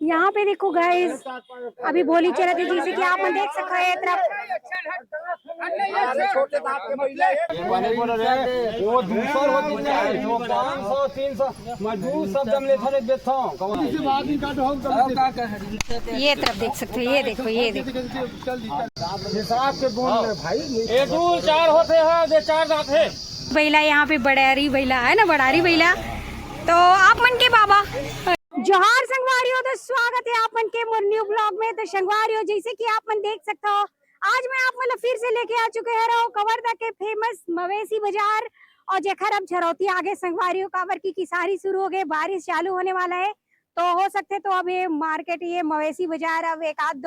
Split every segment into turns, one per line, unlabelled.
यहाँ पे देखो गाइस, अभी बोली चल रही थी जैसे कि आप देख सकते हैं तरफ।
वो दूसर होती है वो 500 300 मजदूर सब जम ले थाने बेचता
ये तरफ देख सकते हो, ये देखो
हिसाब के बोल रहे भाई। ये दूर 4 होते हैं, ये 4 दांत है।
बैला यहाँ पे बड़ारी बैला है ना, बड़ारी बैला। तो आप मन के बाबा जोहार संगवारियों, तो स्वागत है आप मन के मोर न्यू ब्लॉग में। तो संगवारियों जैसे कि आप मन देख सकते हो, आज मैं आप मतलब फिर से लेके आ चुके हैं कवर्धा के फेमस मवेशी बाजार। और जेखर अब झरौती आगे संगवारियों कावर की सारी शुरू हो गई, बारिश चालू होने वाला है। तो हो सकते तो अब ये मार्केट, ये मवेशी बाजार अब एक आध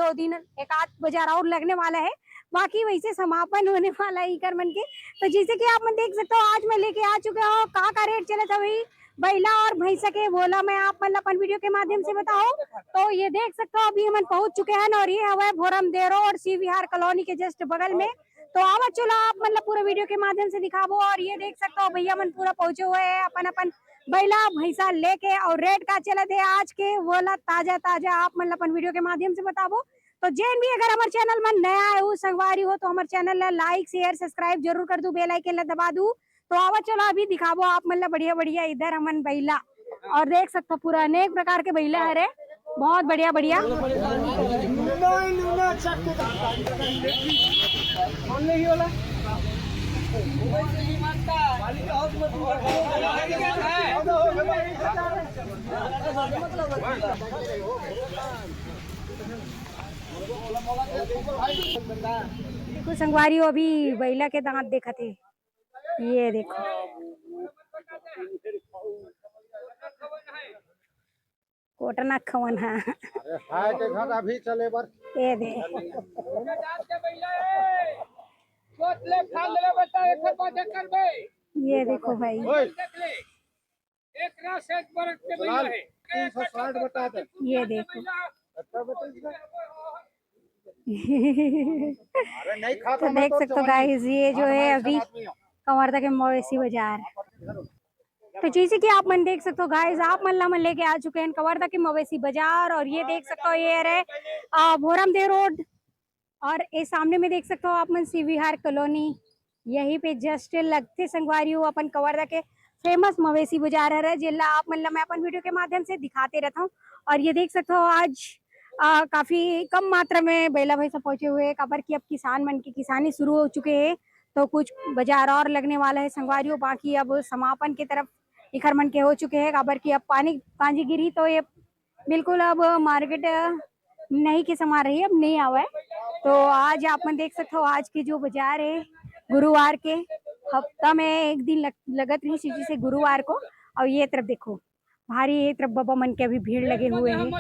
बाजार और लगने वाला है, बाकी वैसे समापन होने वाला है इकर मन के। तो जैसे कि आप मन देख सकते हो, आज मैं लेके आ चुके हो का रेट चले था वही बैला और भैंसा के बोला मैं आप मतलब अपन वीडियो के माध्यम से बताओ। तो ये देख सकते हो अभी हम पहुंच चुके हैं और ये हवा भोरम देरो और सी विहार कॉलोनी के जस्ट बगल में। तो आवा चलो आप मतलब पूरा वीडियो के माध्यम से दिखाबो। और ये देख सकते हो भैया मन पूरा पहुंचे हुए हैं अपन बैला भैंसा लेके। और रेट का चले थे आज के बोला ताजा आप मतलब अपन वीडियो के माध्यम से बताबो। तो जैन भी अगर हमारे चैनल में नया है वो संगवारी हो तो हमारे चैनल ला लाइक शेयर सब्सक्राइब जरूर कर दू, बेल आइकन ला दबा दू। तो आवा चलो अभी दिखाबो आप मतलब बढ़िया इधर हमन बैला। और देख सकते हो पूरा अनेक प्रकार के बैला है रे, बहुत बढ़िया। देखो संगवारी अभी बैला के दांत देखा थे, ये देखो कोटना खवन है।
अभी चले बर
ये दे ये देखो भाई, ये देखो तो देख सकते हो गाइस, ये जो है अभी कवर्धा के मवेशी बाजार। तो जैसे कि आप मन देख सकते हो गाइस, आप मन लेके आ चुके हैं कवर्धा के मवेशी बाजार। और ये देख सकते हो ये रहे भोरम दे रोड, और ये सामने में देख सकते हो आप मन सी विहार कॉलोनी, यहीं पे जस्ट लगते संगवारी हो अपन कवर्धा के फेमस मवेशी बाजार है जिला आप मतलब मैं अपन वीडियो के माध्यम से दिखाते रहता हूँ। और ये देख सकते हो आज काफी कम मात्रा में बैला भैंसा पहुंचे हुए हैं, काबर की अब किसान मन की किसानी शुरू हो चुके हैं। तो कुछ बाजार और लगने वाला है संगवारियों, बाकी अब समापन की तरफ इखर मन के हो चुके हैं। काबर की अब पानी गिरी तो ये बिल्कुल अब मार्केट नहीं के समा रही है, अब नहीं आवा है। तो आज आप मन देख सकते हो आज की जो बाजार है गुरुवार के हफ्ता में एक दिन लगत रही सीधी से गुरुवार को। और ये तरफ देखो भारी, ये तरफ बाबा मन के अभी भीड़ लगे हुए हैं,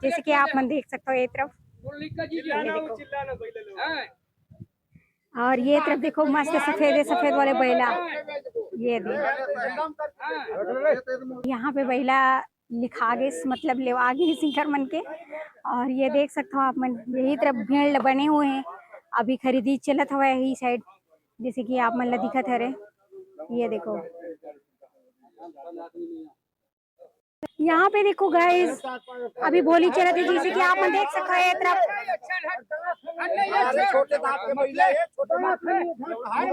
जैसे कि आप मन देख सकते हो ये तरफ। और ये तरफ देखो मस्त सफेद वाले बैला, ये देखो यहाँ पे बैला लिखा गए मतलब लेवा गए सिंकर मन के। और ये देख सकते हो आप मन यही तरफ भीड़ बने हुए हैं, अभी खरीदी चलत हुआ है यही साइड, जैसे कि आप मन ला दिखत है रे। ये देखो यहाँ पे देखो गाइस, अभी बोली चल रही थी जैसे कि आप मन देख सकते हैं ये तरफ।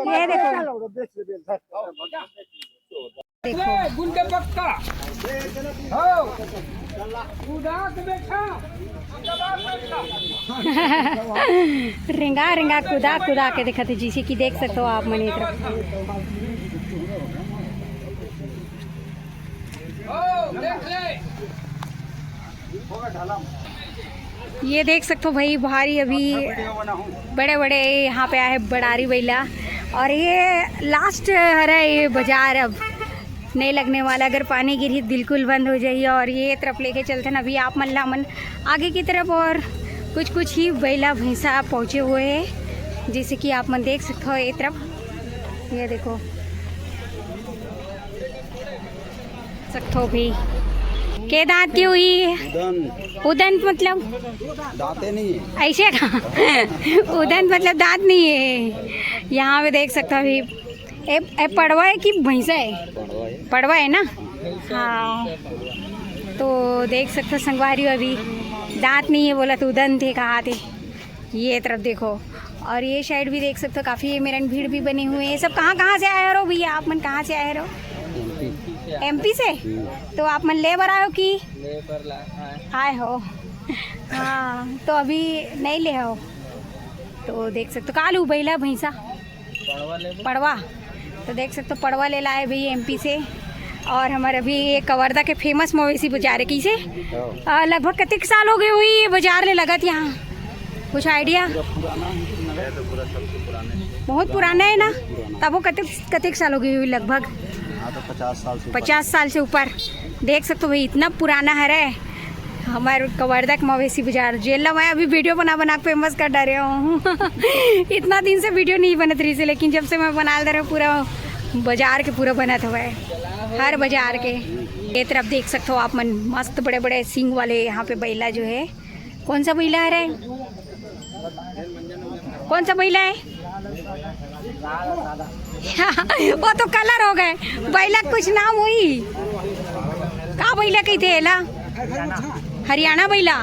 ये देखो रिंगा कुदा के देखा थे, जैसे कि देख सकते हो आप मन ये तरफ। ये देख सकते हो भाई भारी अभी बड़े यहाँ पे आए बड़ारी बैला। और ये लास्ट है ये बाजार, अब नहीं लगने वाला, अगर पानी गिरी बिल्कुल बंद हो जाइए। और ये तरफ लेके चलते हैं अभी आप मन आगे की तरफ, और कुछ ही बैला भैंसा पहुँचे हुए हैं, जैसे कि आप मन देख सकते हो ये तरफ। ये देखो सकते हो भी के दांत की हुई है, उदन मतलब
दांते नहीं है
ऐसे का उदन मतलब दांत नहीं है। यहाँ पे देख सकते हो अभी ए पड़वा है कि भैंसा है, पड़वा है ना। हाँ तो देख सकते हो संगवारी अभी दांत नहीं है बोला तो दंत थे कहाँ थे। ये तरफ देखो और ये साइड भी देख सकते हो काफ़ी मेरन भीड़ भी बने हुए हैं। सब कहाँ से आए हो भैया? आप मन कहाँ से आए हो? MP से। तो आप मन लेबर आए हो कि आए हो? हाँ तो अभी नहीं ले हो तो देख सकते हो कालू बैला भैंसा पड़वा। तो देख सकते हो पड़वा ले लाए भैया MP से। और हमारे अभी ये कवर्धा के फेमस मवेशी बाजार है किसे लगभग कतिक साल हो गए हुई ये बाजार ले लगत यहाँ? कुछ आइडिया? बहुत पुराना है ना? तब वो कतिक साल हो गई हुई लगभग? 50 साल से ऊपर। देख सकते हो भाई इतना पुराना है रे हमारे कवर्धा के मवेशी बाजार। जेल मैं अभी वीडियो बना फेमस कर डरे हूँ इतना दिन से वीडियो नहीं बनत रही से, लेकिन जब से मैं बना दे रहा हूँ पूरा बाजार के पूरा बनत हुआ है हर बाजार के। ये तरफ देख सकते हो आप मन मस्त बड़े बड़े सींग वाले यहाँ पे बैला जो है। कौन सा बैला है रे? कौन सा बैला है? वो तो कलर हो गए बैला कुछ नाम हुई का बैला कही थे ला? हरियाणा बैला।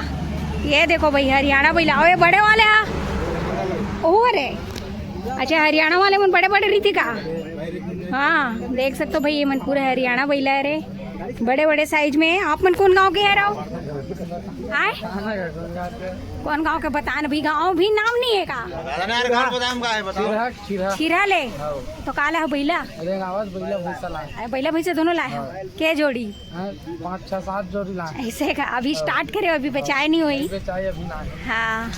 ये देखो भाई हरियाणा बैला और ये बड़े वाले अरे अच्छा हरियाणा वाले मन बड़े बड़े रीति का। हाँ देख सकते हो भाई ये मन पूरा हरियाणा बैला है रे बड़े बड़े साइज में। आप मन कौन गांव के है रहो? आए कौन गांव के बतान भी? गांव भी नाम नहीं है का? छिरा ले तो काला है बैला बैला भैंसा दोनों लाए हो के जोड़ी?
5-6-7 जोड़ी लाए
ऐसे का। अभी स्टार्ट करे अभी बचाए नहीं हुई? हाँ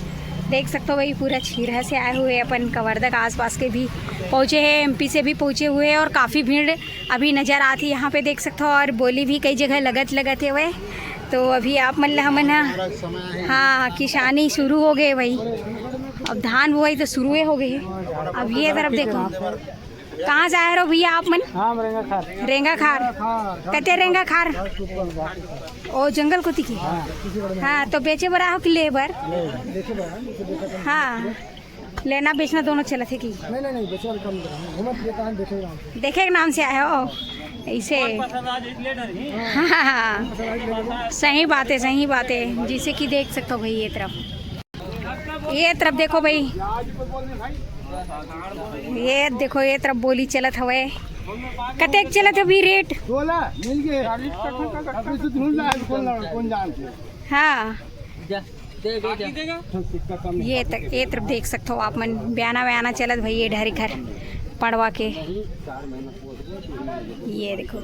देख सकते हो भाई पूरा छीरा से आए हुए अपन कवर्धा के आसपास के भी पहुँचे हैं MP से भी पहुँचे हुए हैं और काफ़ी भीड़ अभी नज़र आती है यहाँ पे देख सकते हो। और बोली भी कई जगह लगत हुए। तो अभी आप मन हमन हाँ किसानी शुरू हो गए भाई। अब धान बुआई तो शुरू हो गई है। अब ये तरफ देखो कहाँ से आए रहो भैया आप मन? रेंगा खार। कहते रेंगा खार ओ जंगल को तिकी। हाँ तो बेचे बरा हो कि लेबर? हाँ लेना बेचना दोनों चला थे कि
नहीं
देखे के नाम से आए हो ऐसे? हाँ सही बात है जिसे कि देख सकते हो भाई ये तरफ देखो भाई ये देखो ये तरफ बोली चलत हवे कतेक चलत अभी रेट? हाँ ये तरफ देख सकते हो आप मन बयाना चलत भाई ये ढारी घर पड़वा के। ये देखो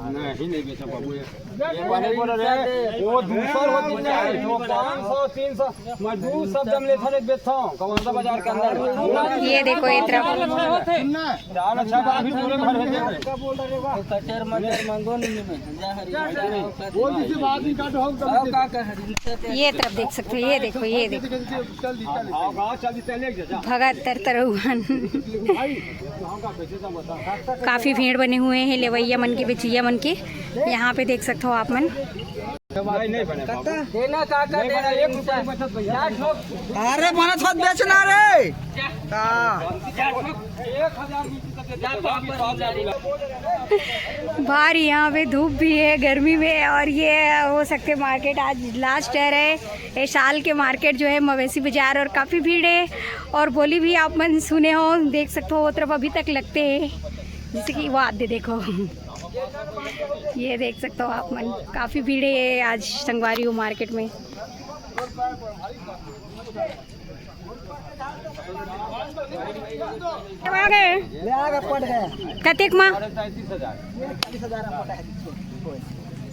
नहीं बेचा बाबू वो दूसर होती है वो 500-300 मजदूर सब जमले थे बेचता हूँ कवर्धा बाजार के अंदर।
ये देखो ये तरफ ये तरफ देख सकते हो। ये देखो भगत तरहुआन काफी भीड़ बने हुए हैं लेवैया मन के बेचिया मन के। यहाँ पे देख सकते हो आप मन।
अरे मन बेचना रे
बाहर यहाँ पे धूप भी है गर्मी में और ये हो सकते मार्केट आज लास्ट है ये साल के मार्केट जो है मवेशी बाजार और काफ़ी भीड़ है। और बोली भी आप मन सुने हो देख सकते हो वो तरफ अभी तक लगते हैं जैसे कि वो आधे देखो ये देख सकते हो आप मन काफ़ी भीड़ है आज संगवारी मार्केट में। कतेक माँ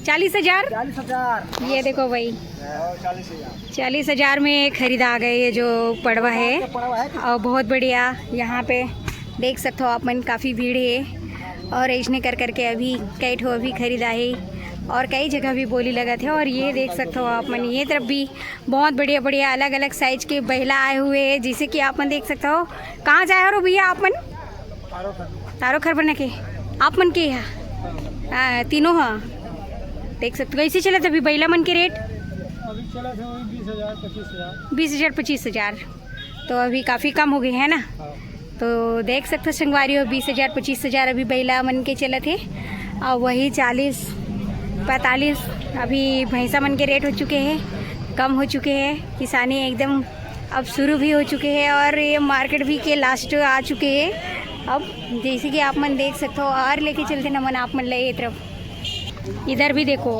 40,000। ये देखो भाई 40,000 में खरीदा गए ये जो पड़वा है और बहुत बढ़िया। यहाँ पे देख सकते हो आप मन काफ़ी भीड़ है और ऐसने कर करके अभी कई ठो अभी खरीदा है और कई जगह भी बोली लगा थे। और ये देख सकते हो आप मन ये तरफ भी बहुत बढ़िया अलग अलग साइज के बहला आए हुए हैं जिसे कि आप मन देख सकते हो। कहाँ से आए हो भैया आप मन? तारो खर बना के आप मन के यहाँ तीनों हाँ देख सकते हो। कैसे चले थे अभी बैला मन के रेट?
अभी चला था
20,000 25,000 तो अभी काफ़ी कम हो गए हैं ना। तो देख सकते हो संगवारी हो 20,000 25,000 अभी बैला मन के चले थे और वही 40 45। अभी भैंसा मन के रेट हो चुके हैं, कम हो चुके हैं, किसानी एकदम अब शुरू भी हो चुके हैं और ये मार्केट भी के लास्ट आ चुके हैं। अब जैसे कि आप मन देख सकते हो और लेके चलते ना मन आप मन ले ये तरफ, इधर भी देखो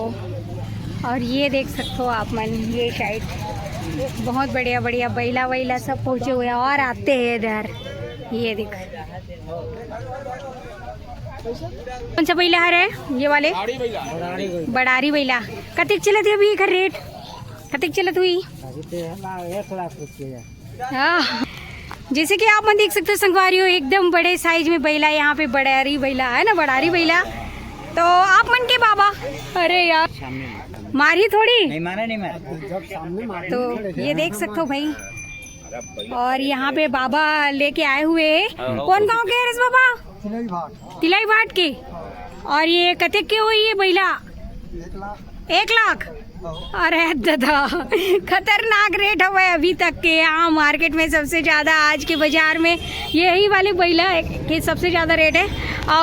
और ये देख सकते हो आप मन ये साइड बहुत बढ़िया बढ़िया बैला वैला सब पहुँचे हुए हैं और आते हैं इधर। ये देख कौन सा बैला है ये वाले? बड़ारी बैला। कतिक चलत है अभी एकर रेट? कतिक चलत हुई?
1 लाख रुपया।
हाँ, जैसे कि आप मन देख सकते हो संगवारियों, एकदम बड़े साइज में बैला, यहाँ पे बड़ारी बैला है ना, बड़ारी बैला। तो आप मन के बाबा, अरे यार मारी थोड़ी
नहीं मारा, नहीं मारा।
तो ये देख सकते हो भाई। और यहाँ पे बाबा लेके आए हुए हैं। कौन गाँव के हैं बाबा? तिलाई भाट के। और ये कतिक के हुई है बैला? 1 लाख। अरे दादा खतरनाक रेट हुआ है अभी तक के। यहाँ मार्केट में सबसे ज़्यादा आज के बाजार में यही वाले बैला के सबसे ज़्यादा रेट है।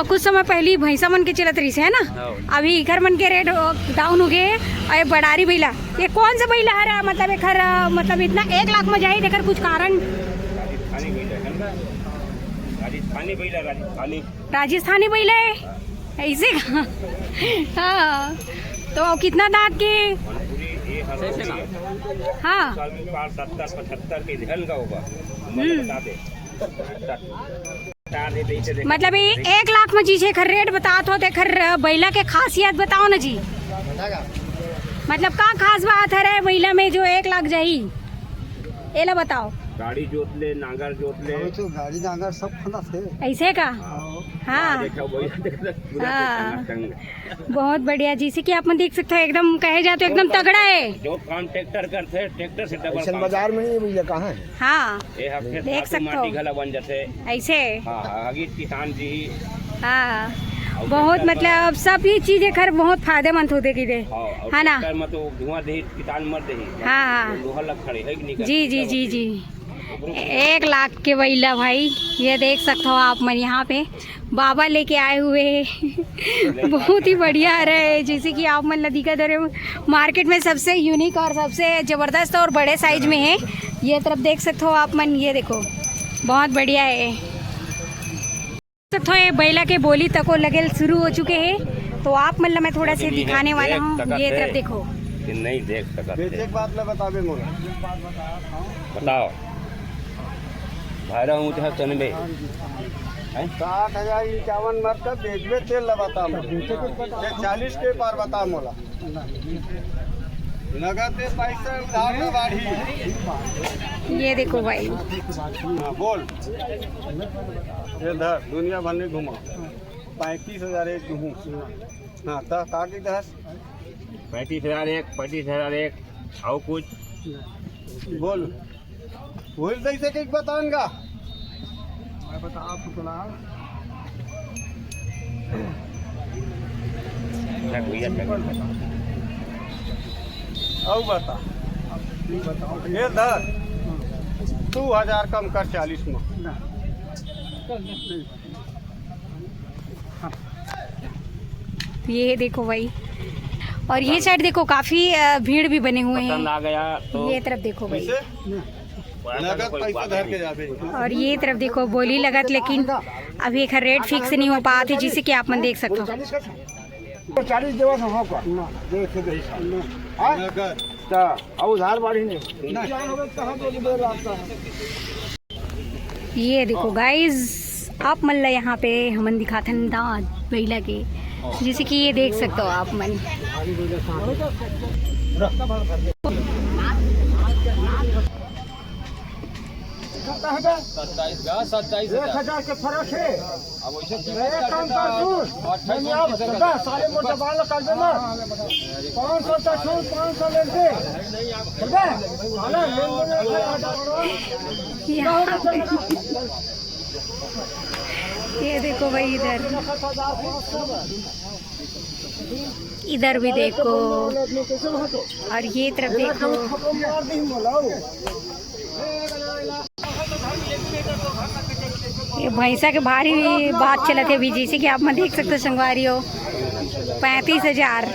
कुछ समय पहले भैंसा मन के चलत रही है ना, अभी इखर मन के रेट डाउन हो गए। और बड़ारी बैला, ये कौन सा बैला है? मतलब इखर मतलब इतना 1 लाख में जाए देकर कुछ कारण? राजस्थानी बैला है ऐसे का? हाँ, तो कितना दांत के? हाँ
70-75 के ध्यान का होगा।
मतलब ये 1 लाख में जी खर रेट बता तो खर बैला के खासियत बताओ ना जी। मतलब का खास बात है रे बैला में जो 1 लाख जाही, एला बताओ।
गाड़ी जोत ले, नांगर जोत ले,
तो गाड़ी नांगर सब खड़ा थे
ऐसे का? हाँ
हाँ,
बहुत बढ़िया। जैसे कि आप मन देख सकते हो एकदम कहे जाए तो एकदम तगड़ा है।
जो काम ट्रैक्टर करते, ट्रैक्टर से डबल काम।
बाजार में नहीं भैया कहाँ है?
हाँ
ये हफ्ते
देख सकते हो।
माटी घला बन जाते
ऐसे।
हाँ, आगे किसान जी।
हाँ बहुत मतलब सब ये चीजें खर बहुत फायदेमंद होते की दे, है ना?
में तो धुआं दे, किसान मर दे।
हाँ
लोहा लग खड़े है कि नहीं?
जी जी जी जी। 1 लाख के बैला भाई, ये देख सकते हो आप मन यहाँ पे बाबा लेके आए हुए हैं। बहुत ही बढ़िया है। जैसे कि आप मन नदी का दर मार्केट में सबसे यूनिक और सबसे ज़बरदस्त और बड़े साइज में है। ये तरफ देख सकते हो आप मन, ये देखो बहुत बढ़िया है। तो ये बैला के बोली तको लगे शुरू हो चुके हैं। तो आप मतलब मैं थोड़ा से दिखाने वाला हूँ। ये तरफ देखो।
नहीं देख सकते।
एक बात मैं बता दे मोला,
बताओ भाड़ा हूँ तो 90
60,000 51 मर कर बेचबे तेल लबाता 40 के पार बता मोला। नगद पैसा उधार में बाढ़ी।
ये देखो भाई।
हाँ, बोल इधर दुनिया भर में घुमा 35,000 एक घूमू। हाँ तो काकी 10
35,000 एक और कुछ
बोल भूल कैसे कहीं बताऊंगा? मैं बता आपको तो और बता ये धर 2000 कम कर 40 में।
ये देखो भाई। और ये साइड देखो काफी भीड़ भी बने हुए हैं।
आ गया तो
ये तरफ देखो भाई।
नगद पैसा धर के जाते।
और ये तरफ देखो बोली लगत, लेकिन अभी एक रेट फिक्स नहीं हो पाते जिसे कि आप मन देख सकते हो।
40 देवा होगा देख नगद और उधार बाढ़ी नहीं।
ये देखो गाइस, आप मन ला यहाँ पे हमन दिखाते हैं दांत बैला के, जैसे कि ये देख सकते हो आप मन।
सत्ताईस
1,000 के फर्क है।
अब वैसे
एक काम कर तू सारे मोटा बाल कर देना 500 का छूट 500 ले दे।
ये देखो भाई, इधर भी देखो और ये तरफ देखो। ये भैंसा के भारी बात चलत है अभी, जैसे कि आप मैं देख सकते हो संगवारी हो 35,000।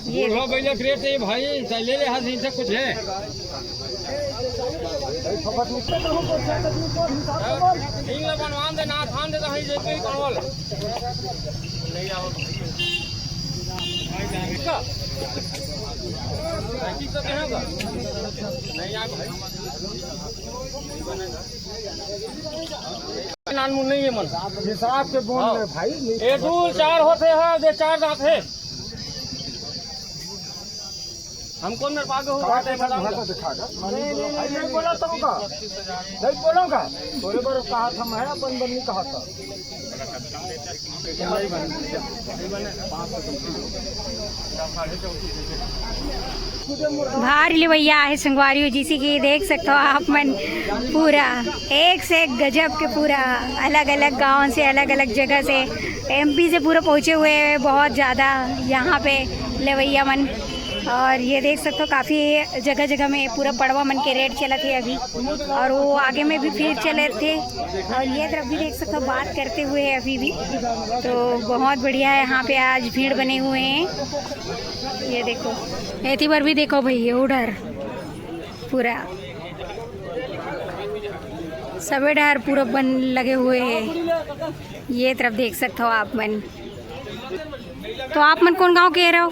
ये
बूढ़ा भैया रेट है भाई ले ले हाथ से कुछ है बनवान दे ना थान दे तो जे करवल नहीं आओ ठीक तो कहेगा नहीं आ भाई नानमुन नहीं है मन
हिसाब के बोल रहे भाई
ए दूल 4 होते हैं दे 4 दांत है हमको मेरे पागे हो जाते हैं
नहीं बोला तुमका नहीं बोलूंगा थोड़े बार कहा था मैं अपन बनी कहा था
बाहर लेवैया है संगवारियों जिसे कि देख सकते हो आप मन पूरा एक से एक गजब के पूरा अलग अलग गांव से अलग अलग जगह से एमपी से पूरा पहुंचे हुए हैं बहुत ज़्यादा यहाँ पे लेवैया मन। और ये देख सकते हो काफ़ी जगह जगह में पूरा पड़वा मन के रेट चला थे अभी और वो आगे में भी फिर चले थे और ये तरफ भी देख सकते हो बात करते हुए अभी भी। तो बहुत बढ़िया है यहाँ पे आज भीड़ बने हुए हैं। ये देखो ऐती बार भी देखो भाई उधर पूरा सबे डर पूरा बन लगे हुए हैं। ये तरफ देख सकते हो आप मन। तो आप मन कौन गांव कह रहे हो?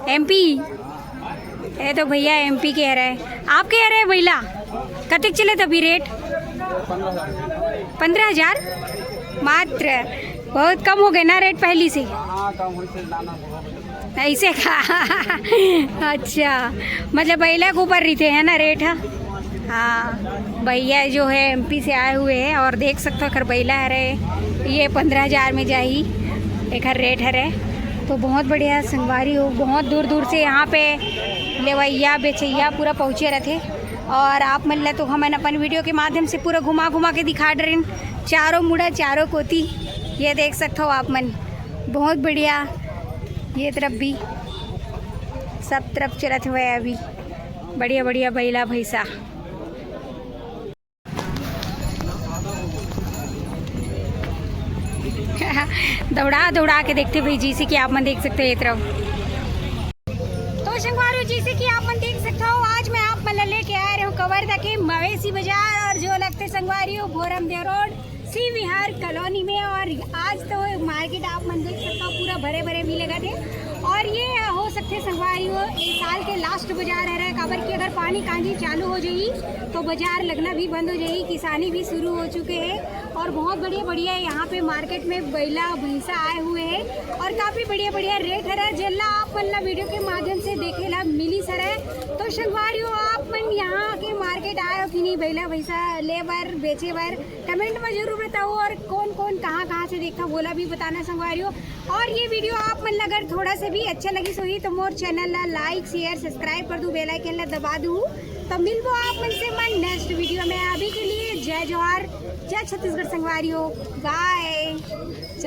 एमपी। ये तो भैया एमपी कह रहे हैं। आप कह रहे हैं भैया कतिक चले तभी रेट 15,000 मात्र। बहुत कम हो गए ना रेट पहली से ऐसे का अच्छा मतलब भैया के ऊपर रहते हैं ना रेट। हाँ भैया जो है एमपी से आए हुए हैं और देख सकते हो अगर भैया है रहे ये 15,000 में जाही एक रेट है। तो बहुत बढ़िया संगवारी हो बहुत दूर दूर से यहाँ पे लेवैया बेचैया पूरा पहुँचे रहते और आप मन तो हम अपन वीडियो के माध्यम से पूरा घुमा घुमा के दिखा रहे चारों मुड़ा चारों कोती। ये देख सकते हो आप मन बहुत बढ़िया। ये तरफ भी सब तरफ चलते हुए अभी बढ़िया बढ़िया बैला भैंसा। दौड़ा दौड़ा के देखते भाई जैसे कि आप मन देख सकते हो ये तरफ। तो संगवारियों जैसे कि आप मन देख सकते हो आज मैं आप मन लेके आ रहा हूँ कवर्धा के मवेशी बाजार और जो लगते संगवारियों भोरमदेव रोड सी विहार कॉलोनी में। और आज तो मार्केट आप मन देख सकते हो पूरा भरे भरे भी लगा थे और ये हो सकते संगवारियों इस साल के लास्ट बाजार है काबर की अगर पानी कांजी चालू हो जाएगी तो बाजार लगना भी बंद हो जाएगी। किसानी भी शुरू हो चुके हैं और बहुत बढ़िया बढ़िया यहाँ पे मार्केट में बैला भैंसा आए हुए हैं और काफ़ी बढ़िया बढ़िया रेट है जिला आप मन वीडियो के माध्यम से देखे ला मिली सर है। तो संगवारियों आप मन यहाँ के मार्केट आए हो कि नहीं बैला भैंसा ले बर बेचे बर कमेंट में जरूर बताओ और कौन कौन कहाँ से देखा बोला भी बताना संगवारियों। और ये वीडियो आप मन अगर थोड़ा सा भी अच्छा लगी सोही तो मोर चैनल ला लाइक शेयर सब्सक्राइब कर दूँ बेल आइकन ला दबा दूँ। तो मिलबो आप मन से मन नेक्स्ट वीडियो में। अभी के लिए जय जोहार जय छत्तीसगढ़ संगवारियों बाय।